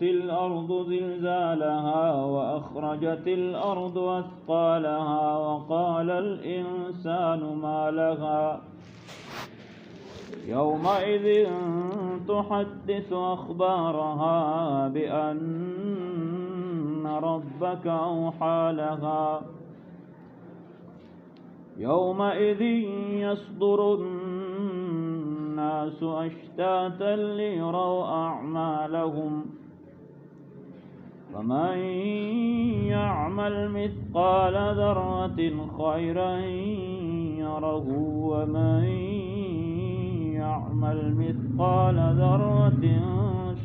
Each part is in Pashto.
وأزلزلت الأرض زلزالها وأخرجت الأرض أثقالها وقال الإنسان ما لها يومئذ تحدث أخبارها بأن ربك أوحى لها يومئذ يصدر الناس أشتاتا ليروا أعمالهم فمن يعمل مثقال ذرة خيرا يره ومن يعمل مثقال ذرة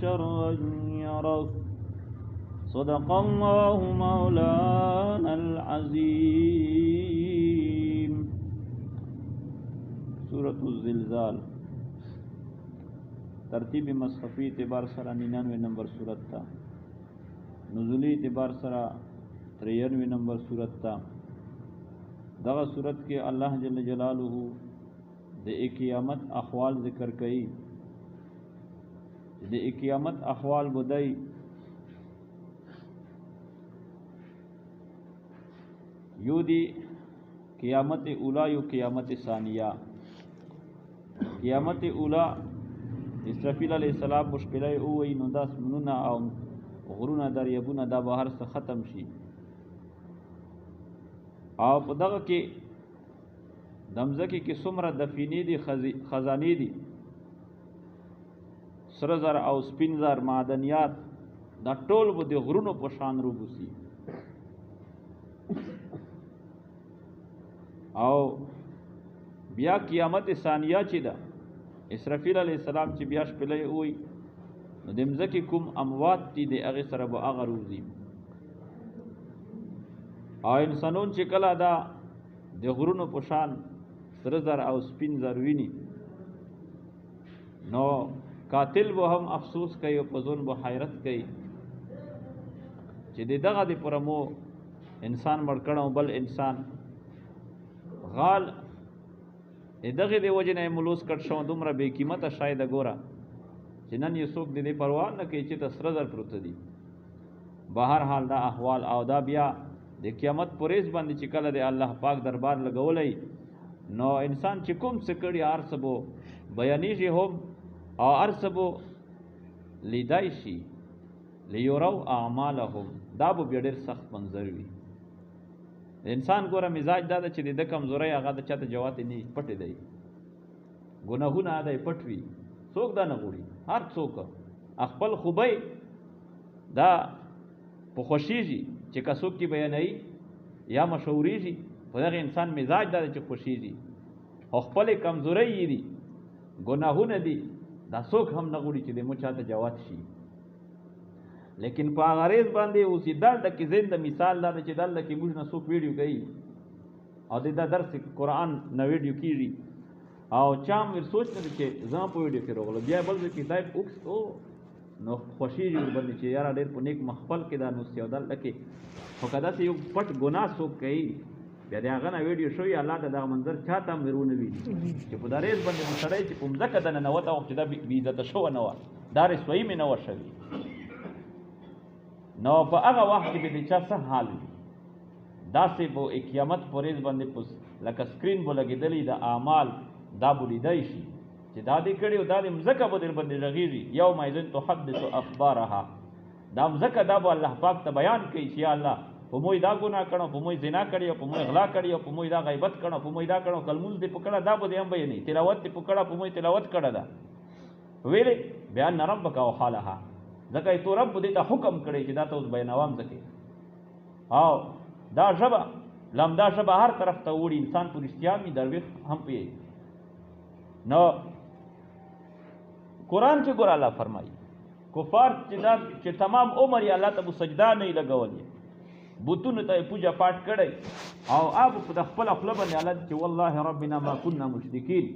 شرا يره صدق الله مولانا العظيم. سورة الزلزال ترتیب مصحفی اعتبار سره 99 نمبر سورت تا، نزولی اعتبار سره 93 نمبر سورت تا. دغه سورت کې الله جل جلاله د قیامت احوال ذکر کړي. د قیامت احوال بدای یو دی قیامت اولا یو قیامت ثانیہ. قیامت اولا اسرافیل علیہ السلام مشکله او وی نو داس منونه او غرونه دریابونه دا بهر څخه ختم شي او په دغه کې دمزکی کې څومره دفینې دي خزانې دي سره زر او سپین زر معدنیات دا ټول به د غرونو په شان روبوسي او بیا قیامت ثانیه چې ده اسرافیل علیہ السلام چې بیا شپلې وي نو د مځکې کوم اموات دي د هغه سره به هغه روزي او انسانون چې کله دا د غرونو په شان سره زر او سپین زر ویني نو قاتل به هم افسوس کوي او په ځون به حیرت کوي چې دغه د پرمو انسان مړ کړو بل انسان غال دغه دی وجه نه ملوس کټ شو دومره بې قیمته شاید ګوره چې نن یې څوک د دې پروا نه کوي چې تسره زر پروت دي. بهر حال دا احوال او دا بیا د قیامت پرېز باندې چې کله د الله پاک دربار لګولای نو انسان چې کوم څه کړي هر څه بو بیانېږي هم او هر څه بو لیدای شي لیورو اعمالهم دا به بیا ډېر سخت منظر وي. انسان ګوره مزاج دا ده چې د کمزورۍ هغه د چاته جوات نه پټې دی ګناهونه دا پټ وي څوک دا نه غوړي هر څوک خپل خوبۍ دا په خوشیږي چې که څوک کې بیانوي یا مشهورېږي په دغه انسان مزاج دا ده چې خوشیږي او خپلې کمزورۍ یې دي ګناهونه دي دا څوک هم نه غوړي چې د مو چاته جوات شي. لیکن په غریز باندې اوسې دلته کې زنده مثال دا چې دلته کې موږ نه څوک ویډیو کوي او د درس قرآن نه ویډیو کیږي او چا مې سوچ نه چې ځان په ویډیو کې راغله بیا بل ځکه دای اوکس او نو خوشي جوړ باندې چې یاره ډېر په نیک مخفل کې دا نو سیو دلته کې خو کدا چې یو پټ ګناه څوک کوي بیا د هغه نه ویډیو شوی الله ته دغه منظر چاته مرونه وي چې په دریز باندې مسړی چې په مځکه د ننوته وخت چې دا بې عزته شوی نه وه دا رسوایي مې نه وه شوي نو په هغه وخت کې به د چا څه حال وي داسې به قیامت پرېز باندې لکه سکرین به لګېدلی د اعمال دا به لیدی شي چې دا دې کړي او دا د مځکه به در باندې غږېږي یوم اذن تحدث اخبارها دا مځکه دا به الله پاک ته بیان کوي چې یا الله په موی دا ګناه کړو په موی زنا کړی په موی غلا کړی په موی دا غیبت کړو په موی دا کړو کلمول دې پکړه دا به هم بیانې تلاوت دې پکړه په موی تلاوت کړه دا ویلې بیان ربک او حالها ځکه تو رب دې ته حکم کړی چې دا ته اوس بیانوام ځکه او دا ژبه لمدا ژبه هر طرف ته وړي انسان په رښتیا مې درویش هم پی نو قرآن کې ګور الله فرمایي کفار چې تمام عمر یې الله ته سجدا نه لګولې بوتونو ته پوجا پاٹ کړی او اب په خپل خپل باندې الله چې والله ربنا ما كنا مشرکین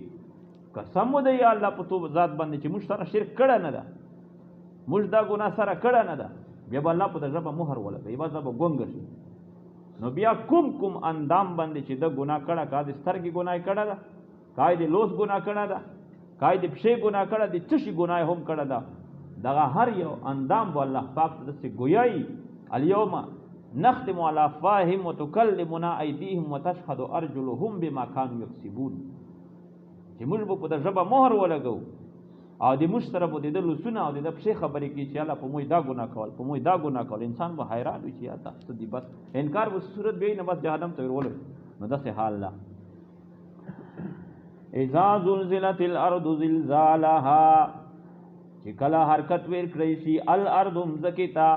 قسم دې یا الله په تو ذات باندې چې موږ سره شرک کړه نه ده موږ دا ګناه سره کړه نه ده بیا الله په دغه په مهر ولګي بیا ځب ګونګ شي نو بیا کوم اندام باندې چې د ګناه کړه کا د سترګې ګناه کړه ده کای د لوس ګناه کړه ده کای د پښې ګناه کړه د چشي ګناه هم کړه ده دغه هر یو اندام به الله پاک ته داسې ګویایي الیوم نختم علی افواههم وتکلمنا ایدیهم وتشهد ارجلهم بما کانوا یکسبون چې موږ به په د ژبه مهر ولګو او د موږ سره به د ده لوسونه او د ده پښې خبرې کوي چې الله په موږ دا ګناه کول په موږ دا ګناه کول انسان به حیران وي چې یا تاسو دي بس انکار به صورت به نه بس جهنم ته ورولو نو داسې حال ده اذا زلزلت الارض زلزالها چې کله حرکت ور کړی شي الارض مځکې ته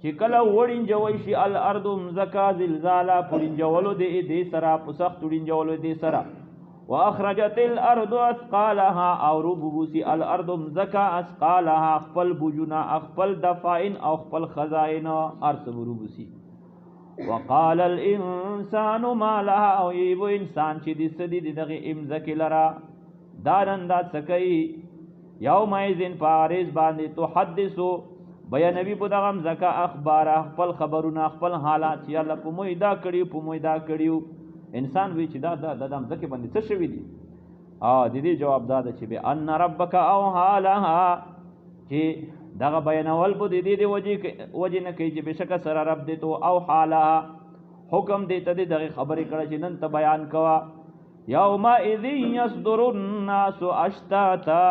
چې کله وړینجوی شي الارض مځکه زلزاله پړینجولو دې سره په سخت وړینجولو دې سره واخرجت الارض اثقالها او ربوسی الارض مزکا اثقالها خپل بوجونا خپل دفائن او خپل خزائن ارس ربوسی وقال الانسان ما لها او ایو انسان چې د سدي دغه امزک لرا دارندا سکی یوم ایذن فارز باندې تحدثو بیانوی په دغه مزکا اخبار خپل خبرونه خپل حالات چې الله په موږ دا کړیو په موږ دا کړیو انسان وی چې دا د ځمکې باندې څه شوي دي د دې جواب دا ده چې بأن ربک اوحی لها چې دغه بیانول به د دې وجې نه کوي چې بېشکه سره رب دې تو اوحی لها حکم دې ته دغه خبرې کړه چې نن ته بیان کوه یومئذ یصدر الناس اشتاتا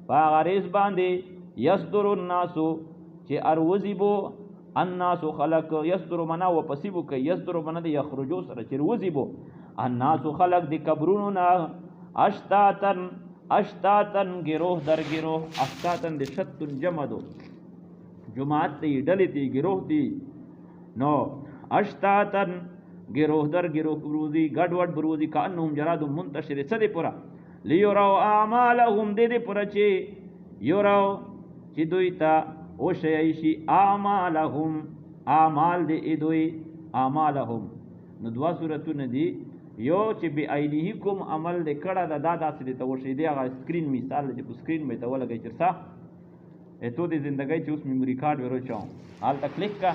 په هغه ورځ باندې یصدر الناس چې اروزي بو الناس خلق یصدر منا و پسیبو که یصدر منا دی یخرجو سره چې روزي بو الناس خلق دی قبرونو نا اشتاتن گروه در گروه اشتاتن دی شتن جمع دو جماعت دی ڈلی تی گروه دی نو اشتاتن گروه در گروه بروزی گڑوڑ بروزی کانهم جراد منتشر صدی پورا لیوراو اعمالهم دی پورا چی یوراو چی دوی تا او شیعیشی اعمالهم اعمال دی ادوی اعمالهم نو دوا صورتونه دی یو چې بی ایدیکم عمل دی کړه دا داسې دی ته وشي دی هغه سکرین مثال چې په سکرین مې ته ولګی چرسا اتو دی زندګۍ چې اوس میموري کارت ورو چاو حالته کلیک کا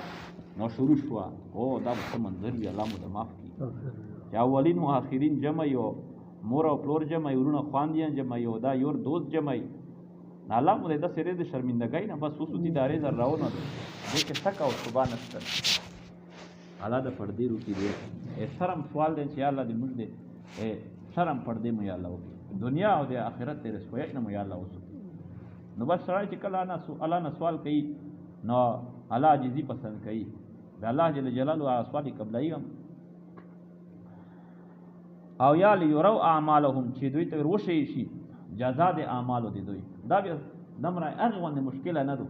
نو شروع شو او دا څه منظر وی الله مو د معاف کی چې اولین او اخرین جمع یو مور او پلور جمع ورونه خواندیان جمع یو دا یور دوست جمع الله مو د سره د شرمندګۍ نه بس اوس دي دارې زر راونه دې کې تک او سبحان الله الله د پردې روکی دی شرم سوال دی چې الله دې موږ دې شرم پردې مو یا الله وکړي دنیا او د آخرت دې رسوي نه مو یا الله وکړي نو بس سره چې کله الله نه سوال کوي نو الله عاجزي پسند کوي د الله جل جلاله سوال قبلای او یا لیرو اعمالهم چې دوی ته وشي شي جزاء د اعمالو دي دوی دا بیا دمره هغه باندې مشکله نه ده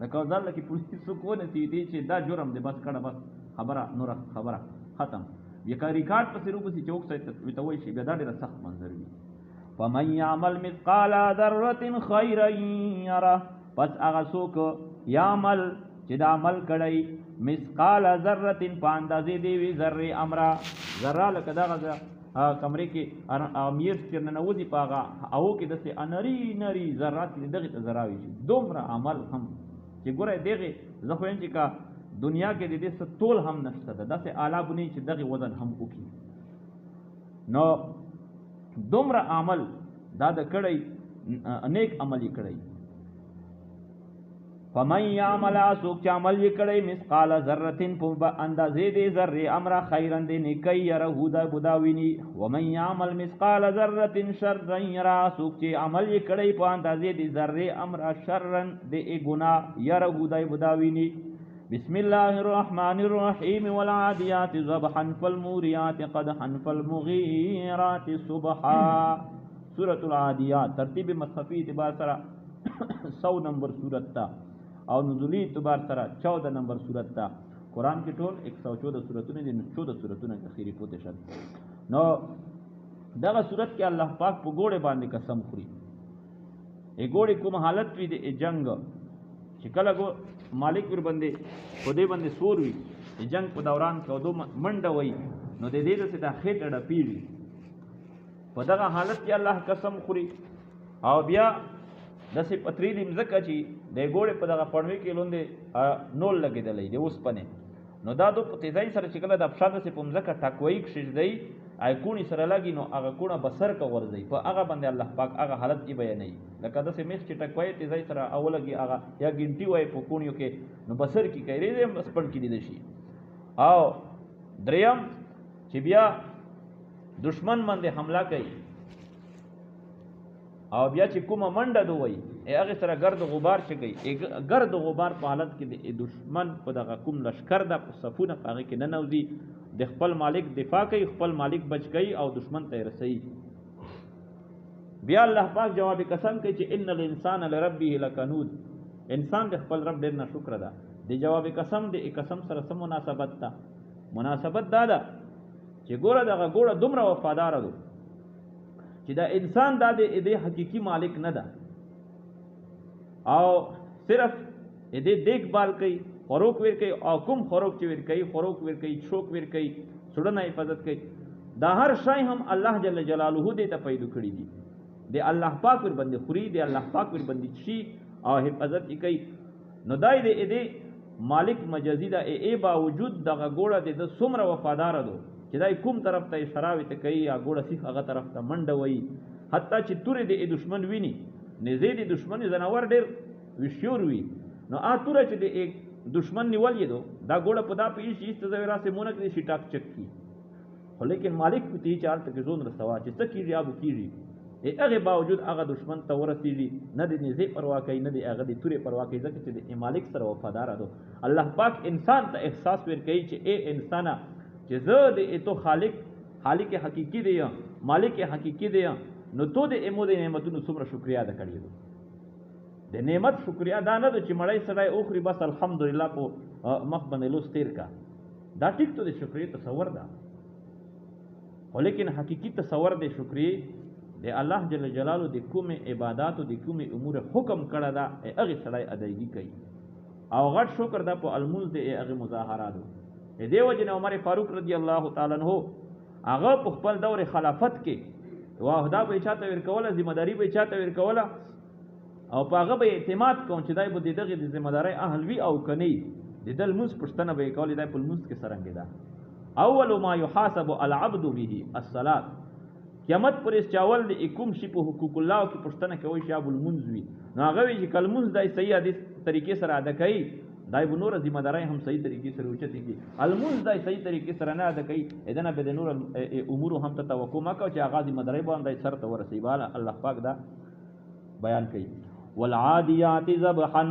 لکه ځل کې پولیس کو نه سي دي چې دا جرم دی بس کړه بس خبره نور خبره ختم یا کا ریکارډ پسې روبسي چوک سره وتوي شي بیا دا ډېر سخت منظر وي فمن يعمل مثقال ذره خيرا يره پس هغه څوک يعمل چې دا عمل کړی مثقال ذره په اندازې دی وی ذره امره ذره لکه دغه کمرې کې امیر چې ننوځي پاغه او کې دسه انری نری ذرات دغه ته ذراوي شي دومره عمل هم چې ګوره دغه زه خو چې کا دنیا کې د دې ستول هم نشته ده داسې اعلی بنی چې دغه وزن هم وکړي نو دومره عمل دا د کړی نیک عملی کړی فمن يعمل سوک چې عمل یې کړی مثقال ذره په اندازې د ذره امر خیرا دی نیکی یره دا بداویني ومن يعمل مثقال ذره شرا یرا سوک چې عمل یې کړی په اندازې د ذره امر شرا د ګناه یره دا بداویني بسم الله الرحمن الرحیم والعادیات ضبحا فالموریات قدحا فالمغیرات صبحا سورة العادیات ترتیب مصحفی اعتبار سره 100 نمبر سورت تا او نزولی اعتبار سره 14 نمبر سورت تا قرآن کې ټول 114 سورتونه دي 14 سورتونه اخیری پوته شد نو دغه سورت کې الله پاک په ګوړې باندې قسم خوري ای ګوړې کوم حالت وي د جنگ چې کله مالک ور باندې خدای باندې سور وي د جنگ په دوران کې دو منډه وي نو د دې څخه د خېټه ډپیږي په دغه حالت کې الله قسم خوري او بیا داسې پتریلی مځکه چې د ګوړې په دغه پړوي کې لوندې نول لګېدلی دی اوسپنې نو دا دو په تیزۍ سره چې کله د پښه داسې په مځکه ټکوي کښېږدی آی کونی سره لګي نو هغه کونه بسر کا ورځي په هغه باندې الله پاک هغه حالت یې بیانوي لکه داسې میخ چې ټکوي تیزای سره اولګي هغه یا ګنټي وای په کونیو کې نو بسر کی کوي دې سپن کې دي شي او دریم چې بیا دشمن باندې حمله کوي او بیا چې کومه منډه دوی هغه سره گرد غبار شګي گرد غبار په حالت کې د دشمن په دغه کوم لشکر د صفونه هغه کې نه نوځي د خپل مالک دفاع کوي خپل مالک بچ کوي او دشمن ته رسي بیا الله پاک جواب قسم کوي چې ان الانسان لربه لکنود انسان د خپل رب ډېر نه شکر ده د جواب قسم د قسم سره سم مناسبت ده مناسبت دا ده چې ګوره دغه ګوره دومره وفادار ده چې دا انسان دا د حقيقي مالک نه ده او صرف دې دیکبال کوي خوراک ور کوي او کوم خوراک چې ور کوي خوراک ور کوي شوک ور کوي سړنه حفاظت کوي دا هر شی هم الله جل جلاله دې ته پیدا کړی دي د الله پاک ور باندې خوري د الله پاک ور باندې شي او حفاظت کوي نو دای دې مالک مجازي دا ای باوجود دغه ګوړه د څومره وفادار ده چې دای کوم طرف ته اشاره ته کوي یا ګوړه سیخ هغه طرف ته منډه وای حتی چې تورې د دشمن ویني نزدې د دشمن زناور ډېر وشور وي نو اتوره چې د دشمن نیول یې دو دا ګوړه په دا پیش هیڅ زویرا سے مونږ کې شي ټاک چک کی خو لیکن مالک په تی چار ته زون رسوا چې څه کیږي ابو کیږي هغه باوجود هغه دشمن ته ورسیږي نه د نزدې پروا کوي نه د هغه د تورې پروا کوي ځکه چې د مالک سره وفادار ده الله پاک انسان ته احساس ور کوي چې اے انسان چې زه د تو خالق حقيقي دی مالک حقيقي دی نو تو د امو د نعمتونو څومره شکریا ادا کړی د نعمت شکریا دا نه چې مړی سړی اوخري بس الحمدلله په مخ باندې لوس تیر کا دا ټیک ته د شکرې تصور ده ولیکن حقيقي تصور د شکرې د الله جل جلاله د کومه عبادت او د کومه امور حکم کړه دا هغه سړی ادایګي کوي او غټ شکر ده په الموز د هغه مظاهرات دیو جن عمر فاروق رضی الله تعالی عنہ هغه په خپل دور خلافت کې واهدا به چاته ور کوله ذمہ داری به چاته ور کوله او په هغه به اعتماد کوم چې دای به دغه د ذمہ داری اهل وی او کني د دل موس پښتنه به کولی دای په موس کې سرنګ ده اول ما يحاسب العبد به الصلاه قیامت پر اس چاول د کوم شی په حقوق الله کې پښتنه کوي شاب المنزوي نو هغه چې کلمز دای صحیح حدیث طریقې سره ادا کوي دای به نور ذمہ داری هم صحیح طریقې سره اوچتي کی المنز دای صحیح طریقې سره نه ادا کوي اذن به د نور امور هم ته توقع ما کو چې هغه ذمہ داری باندې سر ته ورسي بالا الله پاک دا بیان کوي والعادیات ذبحا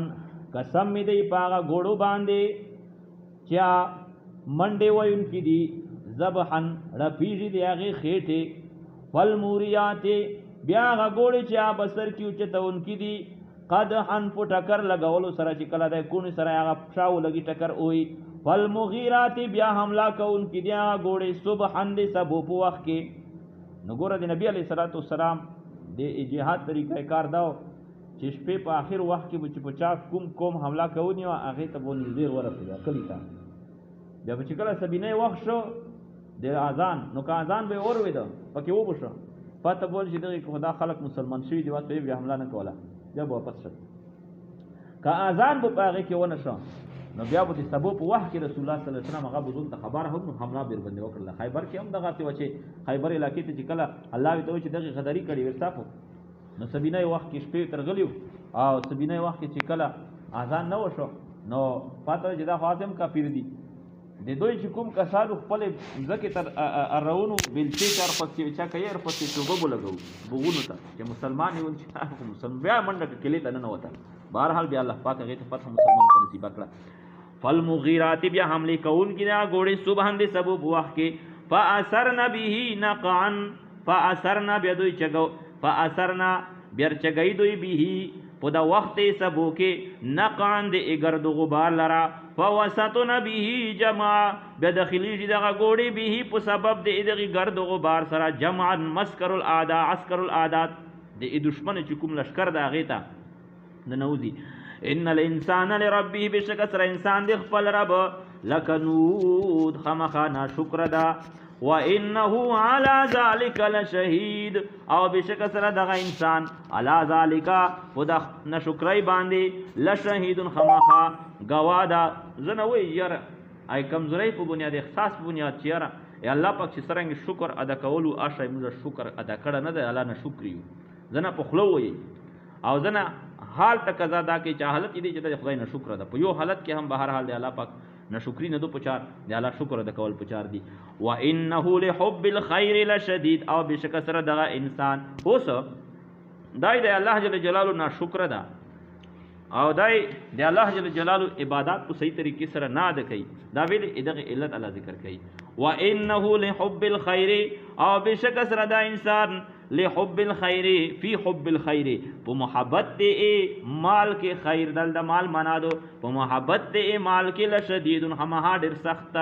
قسم می دی پاغه ګوړو باندې چا منډه وین کی دی ذبحا رپیږي دی هغه خېټه والموریات بیا هغه ګوړې چا بسر کی اوچتون کی دی قدحن په ټکر لګولو سره چې کله د کونی سره هغه شاو لګي ټکر وي والمغیرات بیا حمله کون کی دی هغه ګوړې صبحن دی سبو په وخت کې نو ګوره د نبی علیه الصلاۃ والسلام د جهاد طریقې کار داو چې شپې په آخر وخت کې چې په چا کوم حمله کوي او هغه ته بونې زیر ورسېږي کلی تا بیا چې کله سبینه وخت شو د اذان نو که اذان به اور وېده پکې وبشه پته بول چې دغه خدا خلق مسلمان شوی دی واسطه بیا حمله نه کوله بیا واپس شو که اذان به هغه کې ونه شو نو بیا به سبب په وخت کې رسول الله صلی الله علیه وسلم هغه بزون ته خبر هم حمله بیر باندې وکړه خیبر کې هم دغه ته وچه خیبر علاقې ته چې کله الله وی ته چې دغه غداری کړي ورصافو نو سبینه وخت کې شپې ترغلیو او سبینه وخت کې چې کله اذان نه وشو نو پاتره چې دا خاصم کافر دي د دوی چې کوم کسانو خپل ځکه تر اراونو بلچې کار پسې چا کوي ار پسې توبه لګو بغونو ته چې مسلمان یو چې مسلمان بیا منډه کلی ته نه وته بهرحال بیا الله پاک هغه ته فتح مسلمان ته نصیب کړه فالمغیرات بیا حمله کون کنا ګوړې سبحان دې سبب وخت کې فاثرنا به نقعا فاثرنا بیا دوی چګو فاثرنا بیر چګی دوی به په دا وخت سبو کې نقعا د اګرد غبار لرا فوسطنا به جمع بدخلی دغه ګوړې به په سبب د دغه ګرد غبار سره جمعا مسکر الاعداء عسكر الاعداء د دشمن چې کوم لشکر دا غیتا د نوزی ان الانسان لربه بشکر انسان د خپل رب لکنود خمخانا شکر دا وانه على ذلك لشهید او بشکر دغه انسان على ذلك خدا نشکرای باندې لشهید خمخا گوادا زنوی یاره ای کمزوری په بنیاد احساس په بنیاد چیرې الله پاک چې څرنګه شکر ادا کولو اشای موږ شکر ادا کړه نه دی الله نه شکر یو زنه په خلو وي او زنه حال ته قضا دا کې چې حالت دې چې د خدای نه شکر ادا په یو حالت کې هم بهر حال دی الله پاک نه شکرې نه دو پچار دی الله شکر ادا کول پچار دی و انه لحب الخير لشدید او بشک سره دغه انسان اوس دای د الله جل جلاله نه شکر ادا او دای د الله جل جلاله عبادت په صحیح طریقې سره نه ادا کوي دا ویل دغه علت الله ذکر کوي و انه لحب الخير او بشک سره دا انسان لحب الخير فی حب الخير په محبت دې مال کې خیر دل د مال معنا دو په محبت دې مال کې لشدید هم ډیر سخت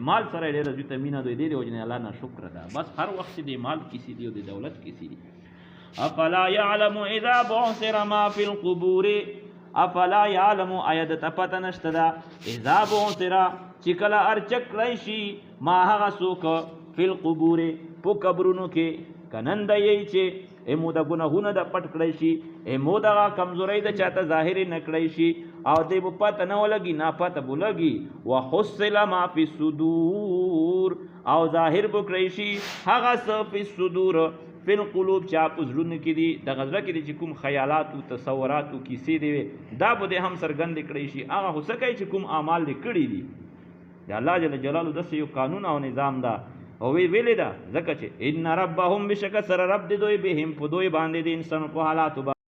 مال سره ډیر زیات مینا دوی دې وجنه الله نه شکر ادا بس هر وخت دې مال کسی دی او د دولت کسی دی افلا يعلم اذا بعثر ما في القبور افلا يعلم ايد تپتنشتدا اذا بعثر چکلا ارچک راشي ما هغه سوک فی القبور په قبرونو کې کنند یی چې امو د ګناهونو د پټ کړی شي امو د کمزورۍ د چاته ظاهر نه کړی شي او دې په پته نه ولګي نه پته بولګي وحصل ما فی الصدور او ظاهر بکړی شي هغه څه فی الصدور فی القلوب چا پزړونو کې دي د غزړه کې دي چې کوم خیالات او تصورات او کیسې دي دا به هم سرګند کړی شي هغه هو سکه چې کوم اعمال لیکړي دي د الله جل جلاله د یو قانون او نظام دا او ویلې دا ځکه چې ان ربهم بشک سر رب دوی بهم په دوی باندې د انسان په حالات